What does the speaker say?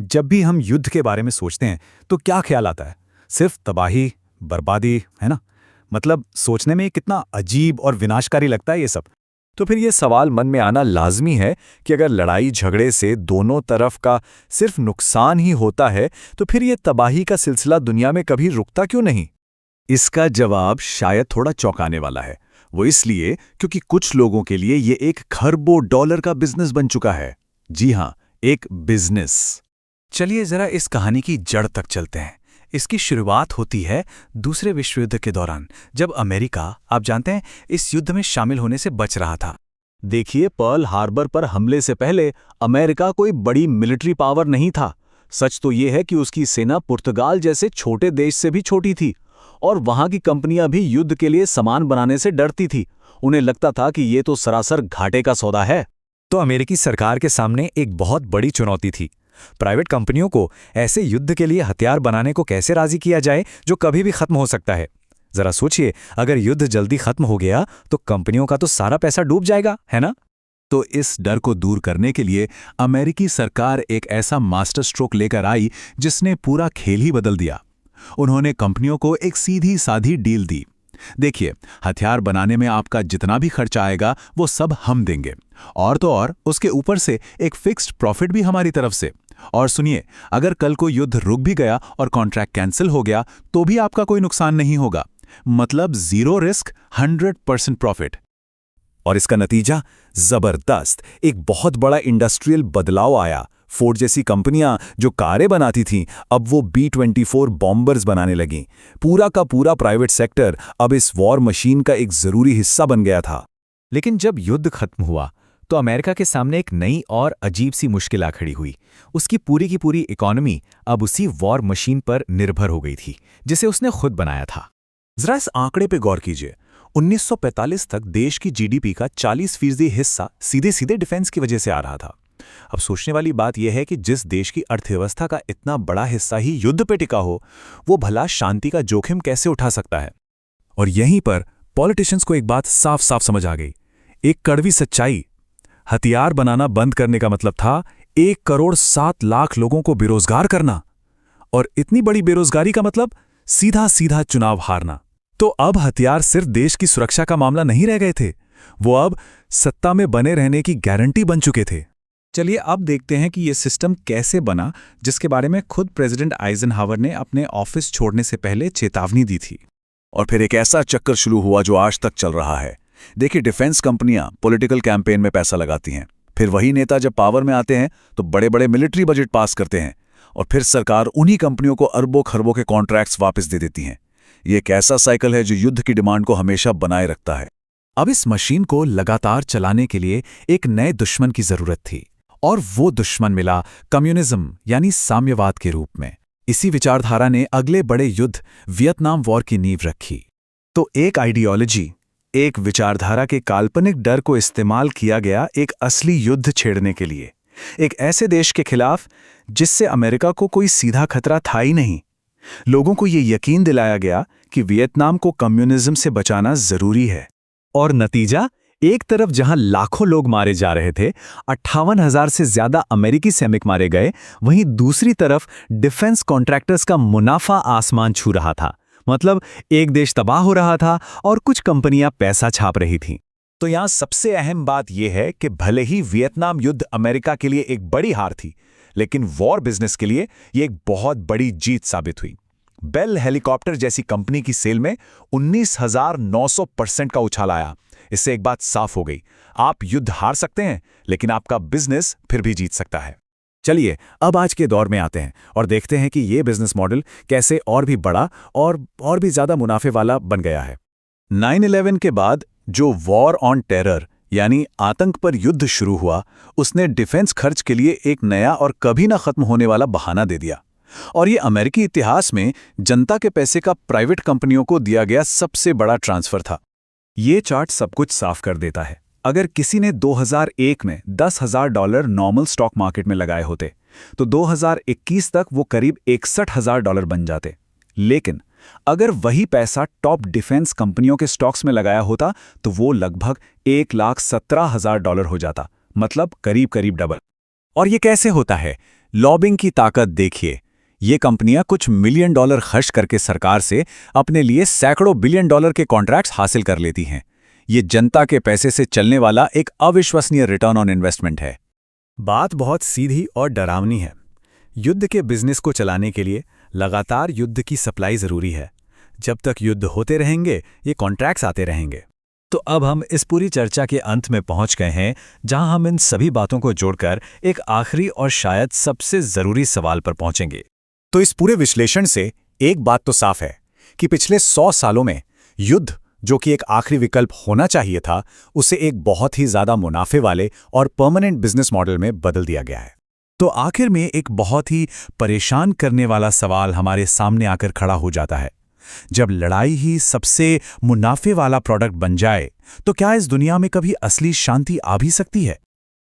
जब भी हम युद्ध के बारे में सोचते हैं तो क्या ख्याल आता है? सिर्फ तबाही, बर्बादी, है ना? मतलब सोचने में कितना अजीब और विनाशकारी लगता है ये सब। तो फिर ये सवाल मन में आना लाजमी है कि अगर लड़ाई झगड़े से दोनों तरफ का सिर्फ नुकसान ही होता है तो फिर ये तबाही का सिलसिला दुनिया में कभी रुकता क्यों नहीं? इसका जवाब शायद थोड़ा चौंकाने वाला है। वो इसलिए क्योंकि कुछ लोगों के लिए ये एक खरबों डॉलर का बिजनेस बन चुका है। जी हां, एक बिजनेस। चलिए जरा इस कहानी की जड़ तक चलते हैं। इसकी शुरुआत होती है दूसरे विश्व युद्ध के दौरान, जब अमेरिका, आप जानते हैं, इस युद्ध में शामिल होने से बच रहा था। देखिए, पर्ल हार्बर पर हमले से पहले अमेरिका कोई बड़ी मिलिट्री पावर नहीं था। सच तो ये है कि उसकी सेना पुर्तगाल जैसे छोटे देश से भी छोटी थी और वहां की कंपनियां भी युद्ध के लिए सामान बनाने से डरती थी। उन्हें लगता था कि ये तो सरासर घाटे का सौदा है। तो अमेरिकी सरकार के सामने एक बहुत बड़ी चुनौती थी। प्राइवेट कंपनियों को ऐसे युद्ध के लिए हथियार बनाने को कैसे राजी किया जाए जो कभी भी खत्म हो सकता है। जरा सोचिए, अगर युद्ध जल्दी खत्म हो गया तो कंपनियों का तो सारा पैसा डूब जाएगा, है ना? तो इस डर को दूर करने के लिए अमेरिकी सरकार एक ऐसा मास्टर स्ट्रोक लेकर आई जिसने पूरा खेल ही बदल दिया। उन्होंने कंपनियों को एक सीधी साधी डील दी। देखिए, हथियार बनाने में आपका जितना भी खर्चा आएगा वो सब हम देंगे, और तो और उसके ऊपर से एक फिक्स्ड प्रॉफिट भी हमारी तरफ से। और सुनिए, अगर कल को युद्ध रुक भी गया और कॉन्ट्रैक्ट कैंसिल हो गया तो भी आपका कोई नुकसान नहीं होगा। मतलब 0 रिस्क, 100% प्रॉफिट। और इसका नतीजा जबरदस्त, एक बहुत बड़ा इंडस्ट्रियल बदलाव आया। फोर्ड जैसी कंपनियां जो कारें बनाती थीं, अब वो B-24 बॉम्बर्स बनाने लगीं। पूरा का पूरा प्राइवेट सेक्टर अब इस वॉर मशीन का एक जरूरी हिस्सा बन गया था। लेकिन जब युद्ध खत्म हुआ तो अमेरिका के सामने एक नई और अजीब सी मुश्किल आ खड़ी हुई। उसकी पूरी की पूरी इकोनॉमी अब उसी वॉर मशीन पर निर्भर हो गई थी जिसे उसने खुद बनाया था। जरा इस आंकड़े पे गौर कीजिए। 1945 तक देश की जीडीपी का 40% हिस्सा सीधे सीधे डिफेंस की वजह से आ रहा था। अब सोचने वाली बात यह है कि जिस देश की अर्थव्यवस्था का इतना बड़ा हिस्सा ही युद्ध पे टिका हो, वो भला शांति का जोखिम कैसे उठा सकता है? और यहीं पर पॉलिटिशियंस को एक बात साफ साफ समझ आ गई, एक कड़वी सच्चाई। हथियार बनाना बंद करने का मतलब था 1,07,00,000 लोगों को बेरोजगार करना, और इतनी बड़ी बेरोजगारी का मतलब सीधा सीधा चुनाव हारना। तो अब हथियार सिर्फ देश की सुरक्षा का मामला नहीं रह गए थे, वो अब सत्ता में बने रहने की गारंटी बन चुके थे। चलिए अब देखते हैं कि ये सिस्टम कैसे बना, जिसके बारे में खुद प्रेसिडेंट आइजनहावर ने अपने ऑफिस छोड़ने से पहले चेतावनी दी थी। और फिर एक ऐसा चक्कर शुरू हुआ जो आज तक चल रहा है। देखिए, डिफेंस कंपनियां पॉलिटिकल कैंपेन में पैसा लगाती हैं, फिर वही नेता जब पावर में आते हैं तो बड़े बड़े मिलिट्री बजट पास करते हैं, और फिर सरकार उन्हीं कंपनियों को अरबों खरबों के कॉन्ट्रैक्ट्स वापस दे देती हैं। ये एक ऐसा साइकिल है जो युद्ध की डिमांड को हमेशा बनाए रखता है। अब इस मशीन को लगातार चलाने के लिए एक नए दुश्मन की जरूरत थी, और वो दुश्मन मिला कम्युनिज्म यानी साम्यवाद के रूप में। इसी विचारधारा ने अगले बड़े युद्ध वियतनाम वॉर की नींव रखी। तो एक आइडियोलॉजी, एक विचारधारा के काल्पनिक डर को इस्तेमाल किया गया एक असली युद्ध छेड़ने के लिए, एक ऐसे देश के खिलाफ जिससे अमेरिका को कोई सीधा खतरा था ही नहीं। लोगों को ये यकीन दिलाया गया कि वियतनाम को कम्युनिज्म से बचाना जरूरी है। और नतीजा, एक तरफ जहां लाखों लोग मारे जा रहे थे, 58,000 से ज्यादा अमेरिकी सैनिक मारे गए, वहीं दूसरी तरफ डिफेंस कॉन्ट्रैक्टर्स का मुनाफा आसमान छू रहा था। मतलब एक देश तबाह हो रहा था और कुछ कंपनियां पैसा छाप रही थीं। तो यहां सबसे अहम बात यह है कि भले ही वियतनाम युद्ध अमेरिका के लिए एक बड़ी हार थी, लेकिन वॉर बिजनेस के लिए यह एक बहुत बड़ी जीत साबित हुई। बेल हेलीकॉप्टर जैसी कंपनी की सेल में 19,900% का उछाल आया। इससे एक बात साफ हो गई, आप युद्ध हार सकते हैं लेकिन आपका बिजनेस फिर भी जीत सकता है। चलिए अब आज के दौर में आते हैं और देखते हैं कि ये बिजनेस मॉडल कैसे और भी बड़ा और भी ज्यादा मुनाफे वाला बन गया है। 9/11 के बाद जो वॉर ऑन टेरर यानी आतंक पर युद्ध शुरू हुआ, उसने डिफेंस खर्च के लिए एक नया और कभी ना खत्म होने वाला बहाना दे दिया। और ये अमेरिकी इतिहास में जनता के पैसे का प्राइवेट कंपनियों को दिया गया सबसे बड़ा ट्रांसफर था। ये चार्ट सब कुछ साफ कर देता है। अगर किसी ने 2001 में $10,000 नॉर्मल स्टॉक मार्केट में लगाए होते तो 2021 तक वो करीब $61,000 बन जाते। लेकिन अगर वही पैसा टॉप डिफेंस कंपनियों के स्टॉक्स में लगाया होता तो वो लगभग $1,17,000 हो जाता, मतलब करीब करीब डबल। और ये कैसे होता है? लॉबिंग की ताकत देखिए। ये कंपनियां कुछ मिलियन डॉलर खर्च करके सरकार से अपने लिए सैकड़ों बिलियन डॉलर के कॉन्ट्रैक्ट्स हासिल कर लेती हैं। ये जनता के पैसे से चलने वाला एक अविश्वसनीय रिटर्न ऑन इन्वेस्टमेंट है। बात बहुत सीधी और डरावनी है। युद्ध के बिजनेस को चलाने के लिए लगातार युद्ध की सप्लाई जरूरी है। जब तक युद्ध होते रहेंगे, ये कॉन्ट्रैक्ट्स आते रहेंगे। तो अब हम इस पूरी चर्चा के अंत में पहुंच गए हैं, जहां हम इन सभी बातों को जोड़कर एक आखिरी और शायद सबसे जरूरी सवाल पर पहुंचेंगे। तो इस पूरे विश्लेषण से एक बात तो साफ है कि पिछले 100 सालों में युद्ध, जो कि एक आखिरी विकल्प होना चाहिए था, उसे एक बहुत ही ज्यादा मुनाफे वाले और परमानेंट बिजनेस मॉडल में बदल दिया गया है। तो आखिर में एक बहुत ही परेशान करने वाला सवाल हमारे सामने आकर खड़ा हो जाता है। जब लड़ाई ही सबसे मुनाफे वाला प्रोडक्ट बन जाए, तो क्या इस दुनिया में कभी असली शांति आ भी सकती है?